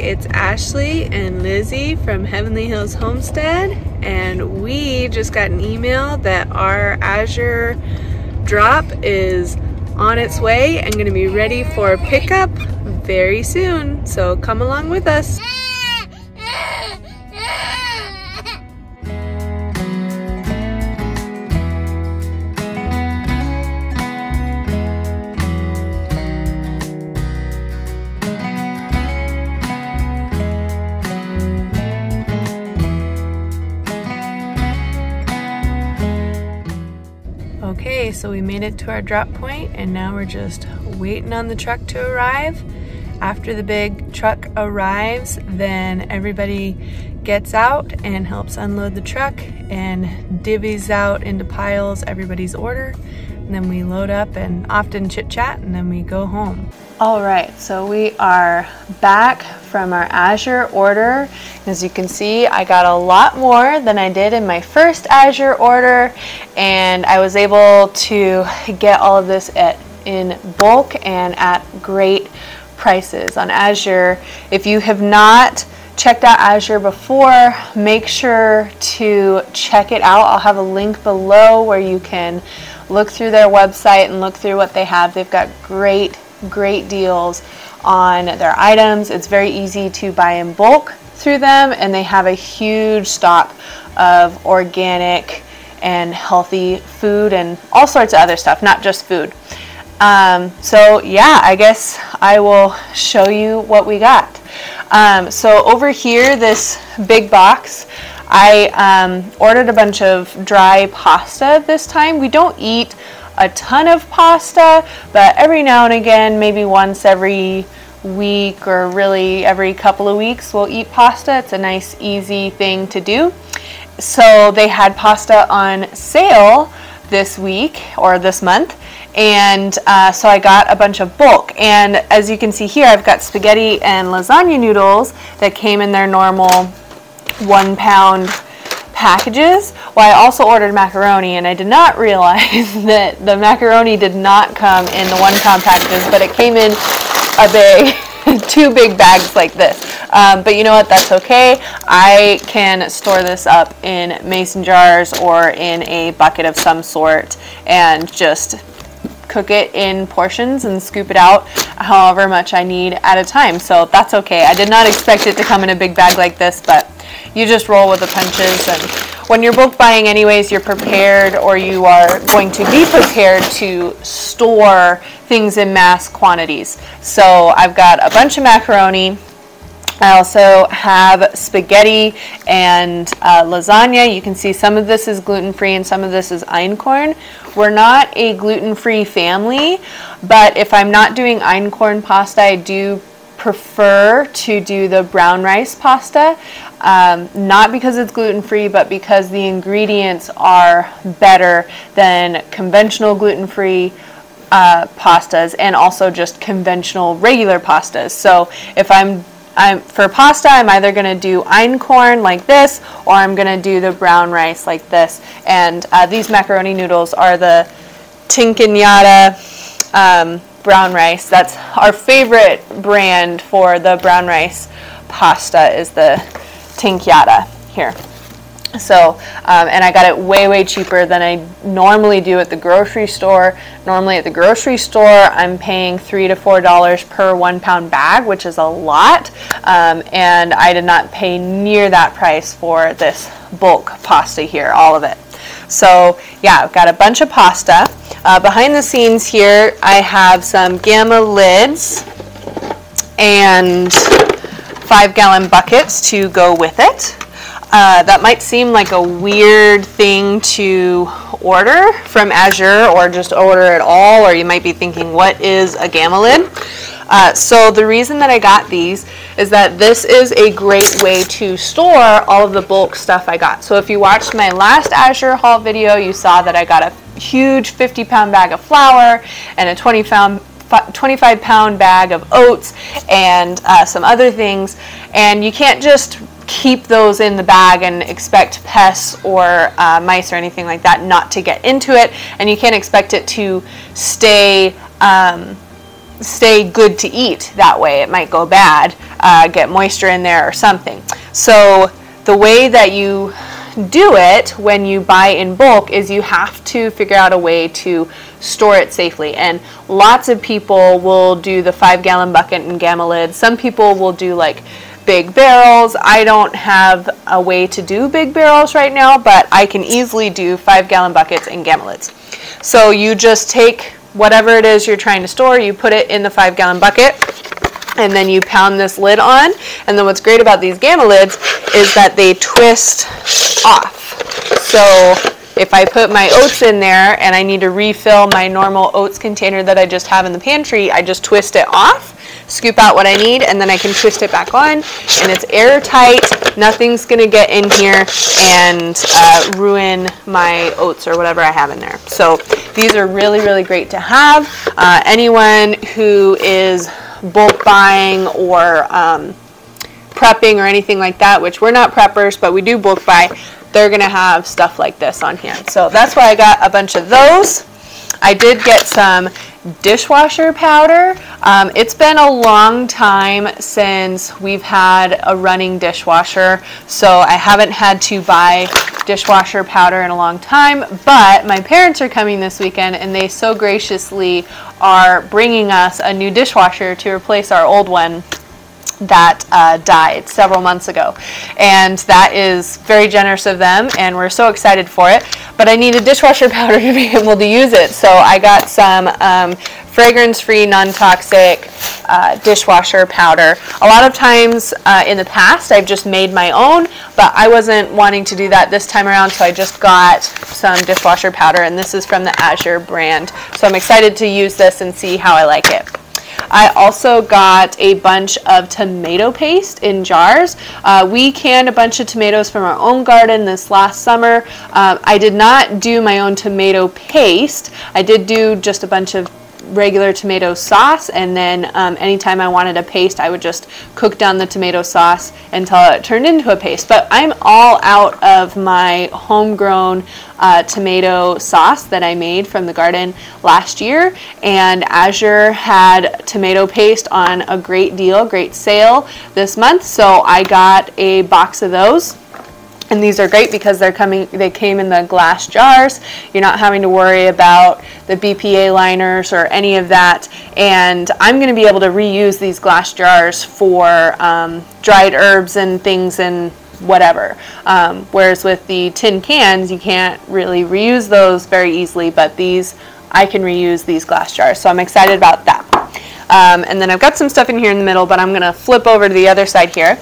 it's Ashley and Lizzie from Heavenly Hills Homestead, and we just got an email that our Azure drop is on its way and going to be ready for pickup very soon, so come along with us. Okay, so we made it to our drop point and now we're just waiting on the truck to arrive. After the big truck arrives, then everybody gets out and helps unload the truck and divvies out into piles everybody's order. And then we load up and often chit chat and then we go home. All right, so we are back from our Azure order. As you can see, I got a lot more than I did in my first Azure order, and I was able to get all of this in bulk and at great prices on Azure. If you have not checked out Azure before, make sure to check it out. I'll have a link below where you can look through their website and look through what they have. They've got great deals on their items. It's very easy to buy in bulk through them, and they have a huge stock of organic and healthy food and all sorts of other stuff, not just food. So yeah, I guess I will show you what we got. So over here, this big box, I ordered a bunch of dry pasta this time. We don't eat a ton of pasta, but every now and again, maybe once every week or really every couple of weeks, we'll eat pasta. It's a nice, easy thing to do. So they had pasta on sale this week or this month, and so I got a bunch of bulk. And as you can see here, I've got spaghetti and lasagna noodles that came in their normal 1 pound packages. Well, I also ordered macaroni, and I did not realize that the macaroni did not come in the 1 pound packages, but it came in a big, 2 big bags like this. But you know what, that's okay. I can store this up in mason jars or in a bucket of some sort and just cook it in portions and scoop it out however much I need at a time. So that's okay. I did not expect it to come in a big bag like this, but you just roll with the punches. And when you're bulk buying anyways, you're prepared, or you are going to be prepared to store things in mass quantities. So I've got a bunch of macaroni. I also have spaghetti and lasagna. You can see some of this is gluten-free and some of this is einkorn. We're not a gluten-free family, but if I'm not doing einkorn pasta, I do prefer to do the brown rice pasta. Not because it's gluten-free, but because the ingredients are better than conventional gluten-free pastas, and also just conventional regular pastas. So if for pasta, I'm either going to do einkorn like this, or I'm going to do the brown rice like this. And these macaroni noodles are the Tinkinyata brown rice. That's our favorite brand for the brown rice pasta, is the Tinkinyata here. So, and I got it way cheaper than I normally do at the grocery store. Normally at the grocery store, I'm paying $3 to $4 per 1 pound bag, which is a lot. And I did not pay near that price for this bulk pasta here, all of it. So yeah, I've got a bunch of pasta. Behind the scenes here, I have some Gamma lids and 5-gallon buckets to go with it. That might seem like a weird thing to order from Azure, or just order at all, or you might be thinking, what is a Gamma lid? So the reason that I got these is that this is a great way to store all of the bulk stuff I got. So if you watched my last Azure haul video, you saw that I got a huge 50-pound bag of flour and a 25-pound bag of oats and some other things, and you can't just keep those in the bag and expect pests or mice or anything like that not to get into it, and you can't expect it to stay stay good to eat that way. It might go bad, get moisture in there or something. So the way that you do it when you buy in bulk is you have to figure out a way to store it safely. And lots of people will do the 5-gallon bucket and gamma lids. Some people will do like big barrels. I don't have a way to do big barrels right now, but I can easily do 5-gallon buckets and gamma lids. So you just take whatever it is you're trying to store, you put it in the 5-gallon bucket, and then you pound this lid on. And then what's great about these gamma lids is that they twist off. So if I put my oats in there and I need to refill my normal oats container that I just have in the pantry, I just twist it off, scoop out what I need, and then I can twist it back on, and it's airtight. Nothing's gonna get in here and ruin my oats or whatever I have in there. So these are really, really great to have. Anyone who is bulk buying or prepping or anything like that, which we're not preppers, but we do bulk buy, they're gonna have stuff like this on hand. So that's why I got a bunch of those. I did get some dishwasher powder. It's been a long time since we've had a running dishwasher, so I haven't had to buy dishwasher powder in a long time, but my parents are coming this weekend and they so graciously are bringing us a new dishwasher to replace our old one that died several months ago, and that is very generous of them, and we're so excited for it. But I need a dishwasher powder to be able to use it, so I got some fragrance-free, non-toxic dishwasher powder. A lot of times in the past I've just made my own, but I wasn't wanting to do that this time around, so I just got some dishwasher powder, and this is from the Azure brand. So I'm excited to use this and see how I like it. I also got a bunch of tomato paste in jars. We canned a bunch of tomatoes from our own garden this last summer. I did not do my own tomato paste. I did do just a bunch of regular tomato sauce, and then anytime I wanted a paste, I would just cook down the tomato sauce until it turned into a paste. But I'm all out of my homegrown tomato sauce that I made from the garden last year, and Azure had tomato paste on a great deal, great sale this month, so I got a box of those. And these are great because they came in the glass jars. You're not having to worry about the BPA liners or any of that. And I'm going to be able to reuse these glass jars for dried herbs and things and whatever. Whereas with the tin cans, you can't really reuse those very easily, but these, I can reuse these glass jars. So I'm excited about that. And then I've got some stuff in here in the middle, but I'm going to flip over to the other side here.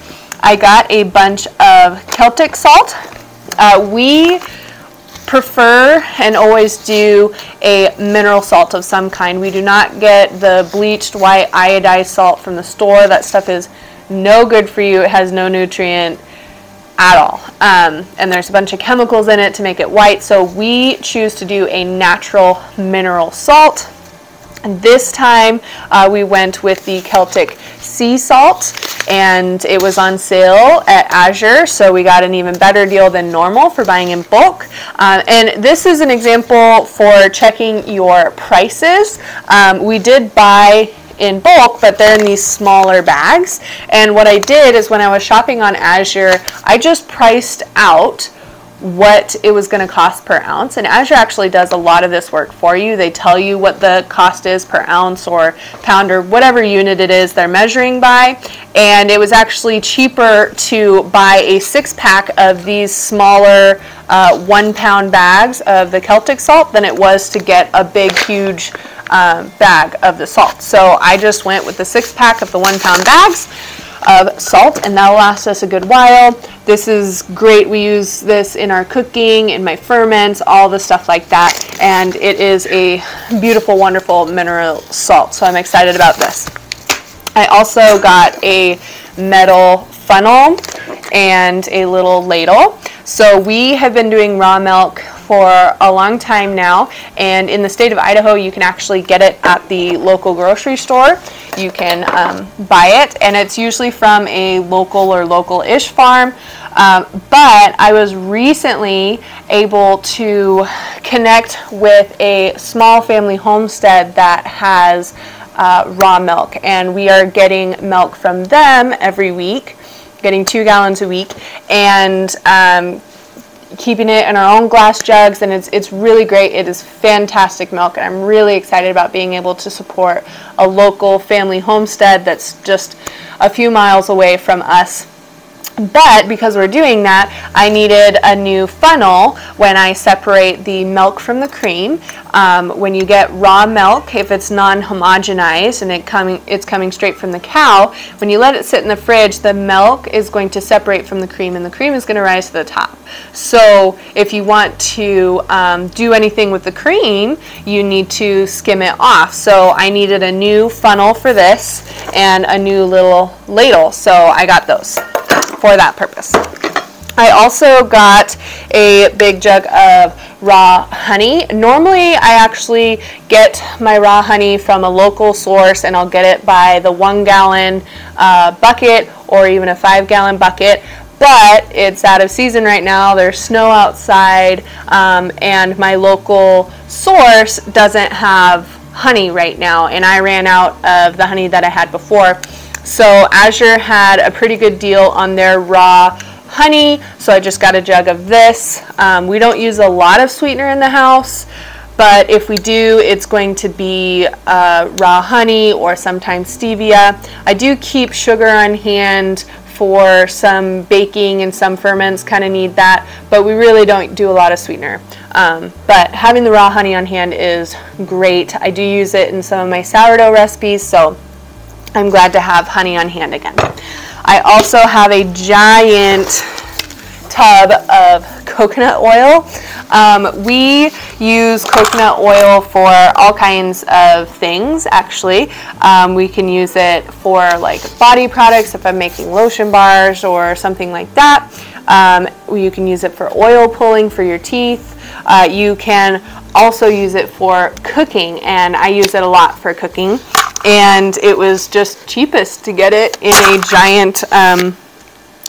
I got a bunch of Celtic salt. We prefer and always do a mineral salt of some kind. We do not get the bleached white iodized salt from the store. That stuff is no good for you. It has no nutrient at all. And there's a bunch of chemicals in it to make it white. So we choose to do a natural mineral salt. And this time we went with the Celtic sea salt, and it was on sale at Azure, so we got an even better deal than normal for buying in bulk. And this is an example for checking your prices. We did buy in bulk, but they're in these smaller bags. And what I did is when I was shopping on Azure, I just priced out what it was going to cost per ounce, and Azure actually does a lot of this work for you. They tell you what the cost is per ounce or pound or whatever unit it is they're measuring by, and it was actually cheaper to buy a 6-pack of these smaller 1-pound bags of the Celtic salt than it was to get a big huge bag of the salt. So I just went with the 6-pack of the 1-pound bags of salt, and that'll last us a good while. This is great. We use this in our cooking, in my ferments, all the stuff like that, and it is a beautiful, wonderful mineral salt, so I'm excited about this. I also got a metal funnel and a little ladle. So we have been doing raw milk for a long time now, and in the state of Idaho you can actually get it at the local grocery store. You can buy it, and it's usually from a local or local-ish farm, but I was recently able to connect with a small family homestead that has raw milk, and we are getting milk from them every week, getting 2 gallons a week, and keeping it in our own glass jugs, and it's really great. It is fantastic milk, and I'm really excited about being able to support a local family homestead that's just a few miles away from us. But because we're doing that, I needed a new funnel when I separate the milk from the cream. When you get raw milk, if it's non-homogenized and it's coming straight from the cow, when you let it sit in the fridge, the milk is going to separate from the cream, and the cream is going to rise to the top. So if you want to do anything with the cream, you need to skim it off. So I needed a new funnel for this and a new little ladle, so I got those for that purpose. I also got a big jug of raw honey. Normally I actually get my raw honey from a local source, and I'll get it by the 1 gallon bucket or even a 5 gallon bucket. But it's out of season right now. There's snow outside, and my local source doesn't have honey right now, and I ran out of the honey that I had before. So Azure had a pretty good deal on their raw honey, so I just got a jug of this. We don't use a lot of sweetener in the house, but if we do, it's going to be raw honey or sometimes stevia. I do keep sugar on hand for some baking, and some ferments kind of need that, but we really don't do a lot of sweetener. But having the raw honey on hand is great. I do use it in some of my sourdough recipes, so I'm glad to have honey on hand again. I also have a giant tub of coconut oil. We use coconut oil for all kinds of things, actually. We can use it for like body products if I'm making lotion bars or something like that. You can use it for oil pulling for your teeth. You can also use it for cooking, and I use it a lot for cooking. And it was just cheapest to get it in a giant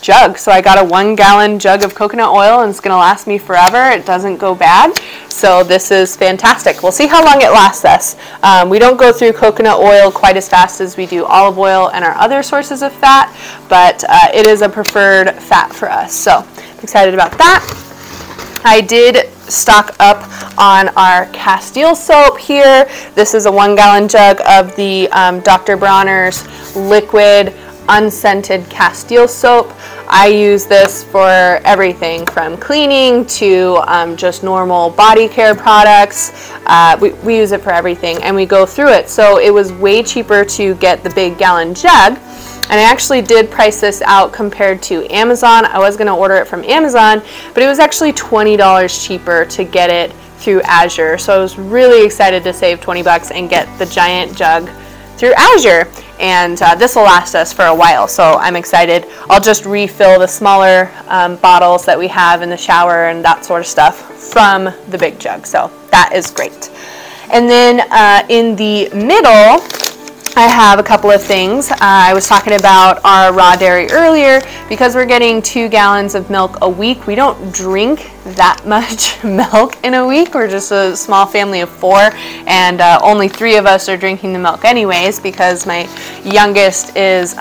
jug. So I got a 1 gallon jug of coconut oil, and it's going to last me forever. It doesn't go bad. So this is fantastic. We'll see how long it lasts us. We don't go through coconut oil quite as fast as we do olive oil and our other sources of fat, but it is a preferred fat for us. So I'm excited about that. I did stock up on our Castile soap here. This is a 1 gallon jug of the Dr. Bronner's liquid unscented Castile soap. I use this for everything from cleaning to just normal body care products. We use it for everything, and we go through it. So it was way cheaper to get the big gallon jug. And I actually did price this out compared to Amazon. I was going to order it from Amazon, but it was actually $20 cheaper to get it through Azure. So I was really excited to save 20 bucks and get the giant jug through Azure. And this will last us for a while, so I'm excited. I'll just refill the smaller bottles that we have in the shower and that sort of stuff from the big jug. So that is great. And then in the middle, I have a couple of things. I was talking about our raw dairy earlier. Because we're getting 2 gallons of milk a week, we don't drink that much milk in a week. We're just a small family of 4, and only 3 of us are drinking the milk anyways, because my youngest is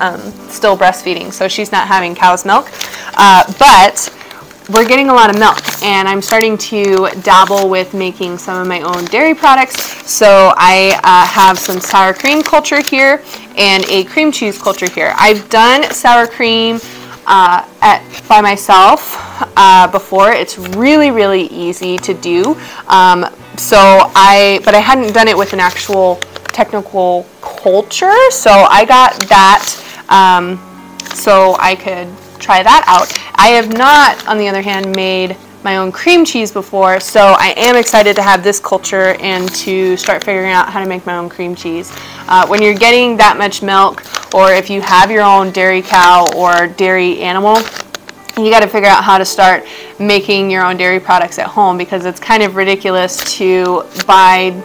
still breastfeeding, so she's not having cow's milk. But we're getting a lot of milk, and I'm starting to dabble with making some of my own dairy products. So I have some sour cream culture here and a cream cheese culture here. I've done sour cream by myself before. It's really, really easy to do. But I hadn't done it with an actual technical culture, so I got that so I could try that out. I have not, on the other hand, made my own cream cheese before, so I am excited to have this culture and to start figuring out how to make my own cream cheese. When you're getting that much milk, or if you have your own dairy cow or dairy animal, you got to figure out how to start making your own dairy products at home, because it's kind of ridiculous to buy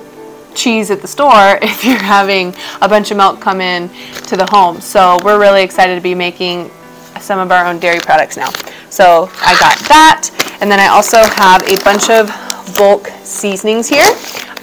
cheese at the store if you're having a bunch of milk come in to the home. So we're really excited to be making some of our own dairy products now. So I got that, and then I also have a bunch of bulk seasonings here.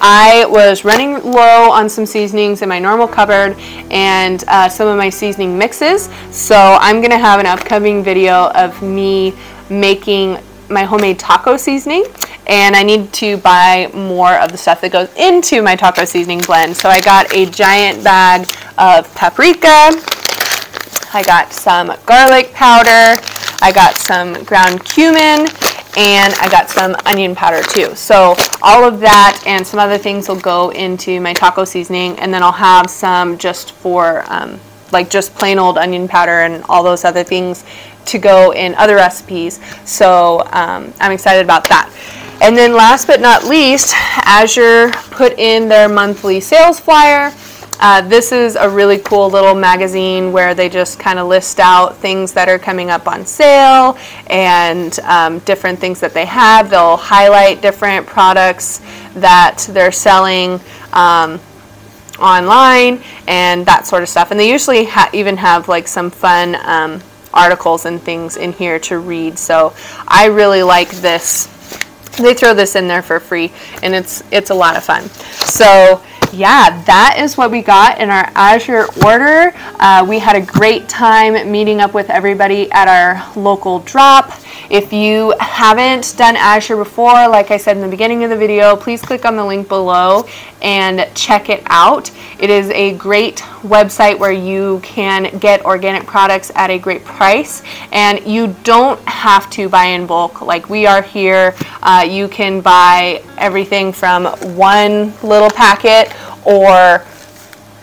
I was running low on some seasonings in my normal cupboard and some of my seasoning mixes, so I'm gonna have an upcoming video of me making my homemade taco seasoning, and I need to buy more of the stuff that goes into my taco seasoning blend. So I got a giant bag of paprika, I got some garlic powder, I got some ground cumin, and I got some onion powder too. So all of that and some other things will go into my taco seasoning, and then I'll have some just for like just plain old onion powder and all those other things to go in other recipes. So I'm excited about that. And then last but not least, Azure put in their monthly sales flyer. This is a really cool little magazine where they just kind of list out things that are coming up on sale and different things that they have. They'll highlight different products that they're selling online and that sort of stuff. And they usually even have like some fun articles and things in here to read. So I really like this. They throw this in there for free, and it's a lot of fun. So yeah, that is what we got in our Azure order. We had a great time meeting up with everybody at our local drop. If you haven't done Azure before, like I said in the beginning of the video, please click on the link below and check it out. It is a great website where you can get organic products at a great price, and you don't have to buy in bulk like we are here. You can buy everything from one little packet or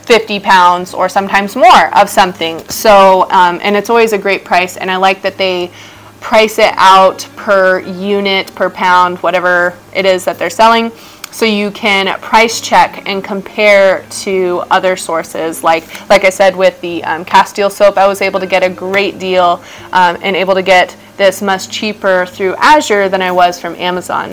50 pounds or sometimes more of something. So and it's always a great price, and I like that they price it out per unit, per pound, whatever it is that they're selling, so you can price check and compare to other sources. Like I said with the Castile soap, I was able to get a great deal and able to get this much cheaper through Azure than I was from Amazon.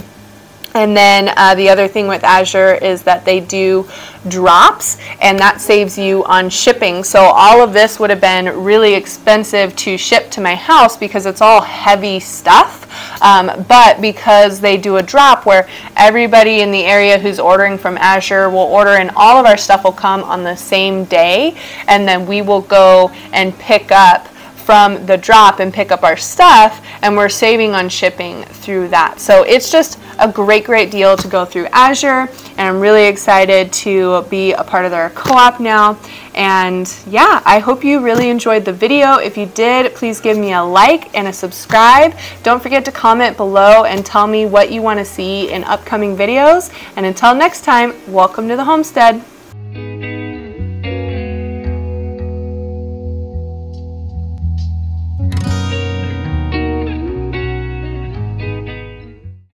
And then the other thing with Azure is that they do drops, and that saves you on shipping. So all of this would have been really expensive to ship to my house because it's all heavy stuff. But because they do a drop where everybody in the area who's ordering from Azure will order, and all of our stuff will come on the same day, and then we will go and pick up from the drop and pick up our stuff, and we're saving on shipping through that. So it's just a great deal to go through Azure, and I'm really excited to be a part of their co-op now. And yeah, I hope you really enjoyed the video. If you did, please give me a like and a subscribe. Don't forget to comment below and tell me what you want to see in upcoming videos. And until next time, welcome to the homestead.